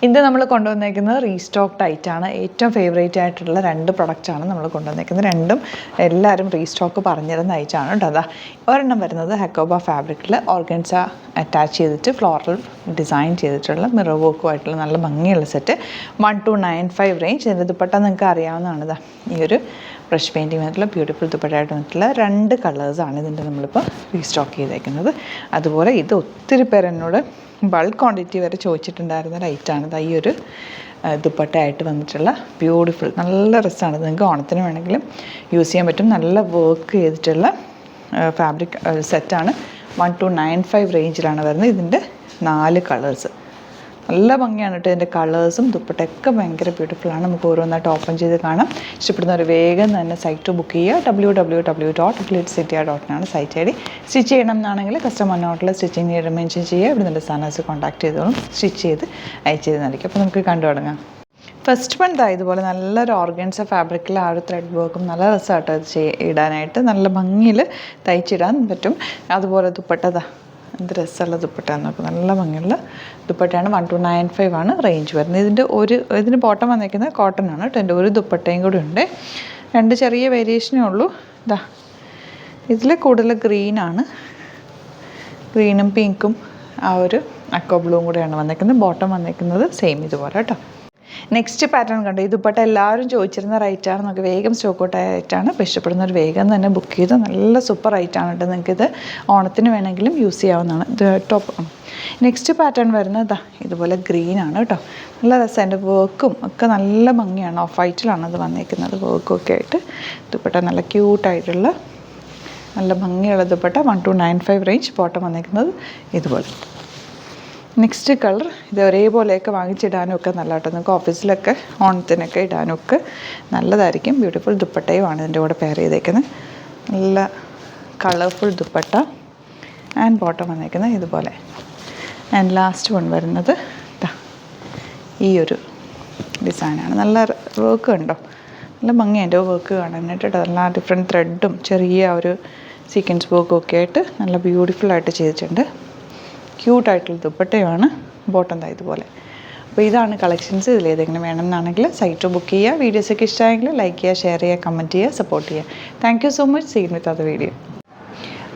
ഇത് നമ്മൾ കൊണ്ടുവന്നേക്കുന്നത് റീസ്റ്റോക്ക്ഡ് ആയിട്ടാണ്. ഏറ്റവും ഫേവറേറ്റ് ആയിട്ടുള്ള 2 പ്രൊഡക്റ്റാണ് നമ്മൾ കൊണ്ടുവന്നേക്കുന്നത്. രണ്ടും എല്ലാവരും റീസ്റ്റോക്ക് പറഞ്ഞിരുന്ന ഐറ്റാണ് കേട്ടോ. അതാ ഒരെണ്ണം വരുന്നത് ഹക്കോബ ഫാബ്രിക്കിൽ ഓർഗൻസ അറ്റാച്ച് ചെയ്തിട്ട് ഫ്ലോറൽ ഡിസൈൻ ചെയ്തിട്ടുള്ള മിറർ വർക്കുമായിട്ടുള്ള നല്ല ഭംഗിയുള്ള സെറ്റ് 1295 റേഞ്ച്. ഇതിൻ്റെ ദുപ്പട്ട നിങ്ങൾക്ക് അറിയാവുന്നതാണ്. ഇതാ ഈ ഒരു ബ്രഷ് പെയിൻറ്റിങ് ആയിട്ടുള്ള ബ്യൂട്ടിഫുൾ ദുപ്പട്ടയായിട്ട് വന്നിട്ടുള്ള 2 കളേഴ്സാണ് ഇതിൻ്റെ നമ്മളിപ്പോൾ റീസ്റ്റോക്ക് ചെയ്തേക്കുന്നത്. അതുപോലെ ഇത് ഒത്തിരി പേർ എന്നോട് ബൾക്ക് ക്വാണ്ടിറ്റി വരെ ചോദിച്ചിട്ടുണ്ടായിരുന്ന റൈറ്റാണ്. ഈ ഒരു ദുപ്പട്ടയായിട്ട് വന്നിട്ടുള്ള ബ്യൂട്ടിഫുൾ നല്ല രസമാണ്. നിങ്ങൾക്ക് ഓണത്തിന് വേണമെങ്കിലും യൂസ് ചെയ്യാൻ പറ്റും. നല്ല വർക്ക് ചെയ്തിട്ടുള്ള ഫാബ്രിക് സെറ്റാണ്. 1295 റേഞ്ചിലാണ് വരുന്നത്. ഇതിൻ്റെ 4 കളേഴ്സ് നല്ല ഭംഗിയാണ് കേട്ടോ. ഇതിൻ്റെ കളേഴ്സും ദുപ്പട്ടയൊക്കെ ഭയങ്കര ബ്യൂട്ടിഫുള്ളാണ്. നമുക്ക് ഓരോന്നായിട്ട് ഓപ്പൺ ചെയ്ത് കാണാം. ഇഷ്ടപ്പെടുന്നവർ വേഗം തന്നെ സൈറ്റ് ബുക്ക് ചെയ്യുക. www.glitzindia.in site I D. Stitch ചെയ്യണം എന്നാണെങ്കിൽ കസ്റ്റമർ നോട്ടിൽ സ്റ്റിച്ചിങ് നീഡ് മെൻഷൻ ചെയ്യുക. ഇവിടെ നിന്ന് സാനസ് കോൺടാക്ട് ചെയ്തോളും. സ്റ്റിച്ച് ചെയ്ത് അയച്ചു തരുന്നതായിരിക്കും. അപ്പോൾ നമുക്ക് കണ്ടു തുടങ്ങാം. ഫസ്റ്റ് വൺ ഇതുപോലെ നല്ലൊരു ഓർഗൻസ ഫാബ്രിക്കിൽ ആ ഒരു ത്രെഡ് വർക്കും നല്ല രസമായിട്ട് അത് ഇടാനായിട്ട് നല്ല ഭംഗിയിൽ തയ്ച്ചിടാൻ പറ്റും. അതുപോലെ ദുപ്പട്ട എന്ത് രസമുള്ള ദുപ്പട്ടയാണ് നോക്കും. നല്ല ഭംഗിയുള്ള ദുപ്പട്ടയാണ്. 1295 ആണ് റേഞ്ച് വരുന്നത്. ഇതിന് ബോട്ടം വന്നിരിക്കുന്നത് കോട്ടൺ ആണ് കേട്ടോ. എൻ്റെ ഒരു ദുപ്പട്ടയും കൂടി ഉണ്ട്. 2 ചെറിയ വേരിയേഷനേ ഉള്ളൂ. ഇതിൽ കൂടുതൽ ഗ്രീനാണ്. ഗ്രീനും പിങ്കും ആ ഒരു അക്കോ ബ്ലൂവും കൂടെയാണ് വന്നിരിക്കുന്നത്. ബോട്ടം വന്നിരിക്കുന്നത് സെയിം ഇതുപോലെ കേട്ടോ. നെക്സ്റ്റ് പാറ്റേൺ കണ്ടു. ഈ ദുപ്പട്ട എല്ലാവരും ചോദിച്ചിരുന്ന റൈറ്റാണ്. നമുക്ക് വേഗം സ്റ്റോക്ക് ഔട്ട് ആയ റൈറ്റാണ്. അപ്പോൾ ഇഷ്ടപ്പെടുന്നവർ വേഗം തന്നെ ബുക്ക് ചെയ്ത് നല്ല സൂപ്പർ റൈറ്റാണ് കേട്ടോ. നിങ്ങൾക്കിത് ഓണത്തിന് വേണമെങ്കിലും യൂസ് ചെയ്യാവുന്നതാണ്. ഇത് ടോപ്പ്. നെക്സ്റ്റ് പാറ്റേൺ വരുന്നത് ഇതുപോലെ ഗ്രീനാണ് കേട്ടോ. നല്ല രസം. എൻ്റെ വർക്കും ഒക്കെ നല്ല ഭംഗിയാണ്. ഓഫ് വൈറ്റിലാണ് അത് വന്നിരിക്കുന്നത്. വർക്കൊക്കെ ആയിട്ട് ദുപ്പട്ട നല്ല ക്യൂട്ടായിട്ടുള്ള നല്ല ഭംഗിയുള്ള ദുപ്പട്ട 1295 റേഞ്ച്. ബോട്ടം വന്നിരിക്കുന്നത് ഇതുപോലെ. നെക്സ്റ്റ് കളർ ഇത് ഒരേപോലെയൊക്കെ വാങ്ങിച്ചിടാനും ഒക്കെ നല്ല കേട്ടോ. നിങ്ങൾക്ക് ഓഫീസിലൊക്കെ ഓണത്തിനൊക്കെ ഇടാനൊക്കെ നല്ലതായിരിക്കും. ബ്യൂട്ടിഫുൾ ദുപ്പട്ടയുമാണ് ഇതിൻ്റെ കൂടെ പെയർ ചെയ്തേക്കുന്നത്. നല്ല കളർഫുൾ ദുപ്പട്ട ആൻഡ് ബോട്ടം വന്നേക്കുന്നത് ഇതുപോലെ. ആൻഡ് ലാസ്റ്റ് വൺ വരുന്നത് ഈ ഒരു ഡിസൈനാണ്. നല്ല വർക്ക് ഉണ്ടോ, നല്ല ഭംഗിയുണ്ട് വർക്ക് കാണാനായിട്ട്. നല്ല ഡിഫറെൻറ്റ് ത്രെഡും ചെറിയ ഒരു സീക്വൻസ് വർക്കും ഒക്കെ ആയിട്ട് നല്ല ബ്യൂട്ടിഫുള്ളായിട്ട് ചെയ്തിട്ടുണ്ട്. ക്യൂട്ടായിട്ടുള്ള ദുപ്പട്ടയുമാണ്. ബോട്ടം ഇതുപോലെ. അപ്പോൾ ഇതാണ് കളക്ഷൻസ്. ഇതിലേതെങ്കിലും വേണമെന്നാണെങ്കിൽ സൈറ്റ് ബുക്ക് ചെയ്യുക. വീഡിയോസൊക്കെ ഇഷ്ടമായെങ്കിൽ ലൈക്ക് ചെയ്യുക, ഷെയർ ചെയ്യുക, കമൻറ്റ് ചെയ്യുക, സപ്പോർട്ട് ചെയ്യുക. Thank you so much. Seen with other video.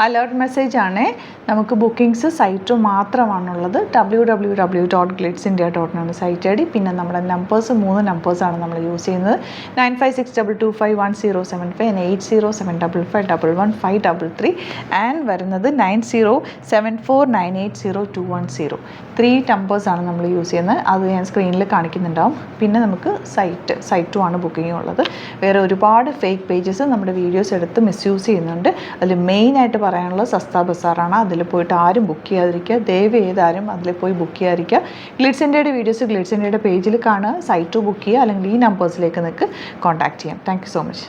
Alert മെസ്സേജാണ്. നമുക്ക് ബുക്കിംഗ്സ് സൈറ്റ് മാത്രമാണുള്ളത്. www.glitzindia.in site I D. പിന്നെ നമ്മുടെ നമ്പേഴ്സ് 3 നമ്പേഴ്സാണ് നമ്മൾ യൂസ് ചെയ്യുന്നത്. 9562251075 and 8075551533 ആൻഡ് വരുന്നത് 9074980210. 3 നമ്പേഴ്സാണ് നമ്മൾ യൂസ് ചെയ്യുന്നത്. അത് ഞാൻ സ്ക്രീനിൽ കാണിക്കുന്നുണ്ടാവും. പിന്നെ നമുക്ക് സൈറ്റും ആണ് ബുക്കിംഗ് ഉള്ളത്. വേറെ ഒരുപാട് ഫേക്ക് പേജസ് നമ്മുടെ വീഡിയോസ് എടുത്ത് മിസ്യൂസ് ചെയ്യുന്നുണ്ട്. അതിൽ മെയിനായിട്ട് പറയാനുള്ളത് സസ്ത ബസാറാണ്. അതിൽ പോയിട്ട് ആരും ബുക്ക് ചെയ്യാതിരിക്കുക. ദയവ് ചെയ്താരും അതിൽ പോയി ബുക്ക് ചെയ്യാതിരിക്കുക. ഗ്ലിറ്റ്സ് ഇന്ത്യയുടെ വീഡിയോസ് ഗ്ലിറ്റ്സ് ഇന്ത്യയുടെ പേജിൽ കാണുക. സൈറ്റ് ബുക്ക് ചെയ്യുക. അല്ലെങ്കിൽ ഈ നമ്പേഴ്സിലേക്ക് നിങ്ങൾക്ക് കോൺടാക്ട് ചെയ്യാം. Thank you so much.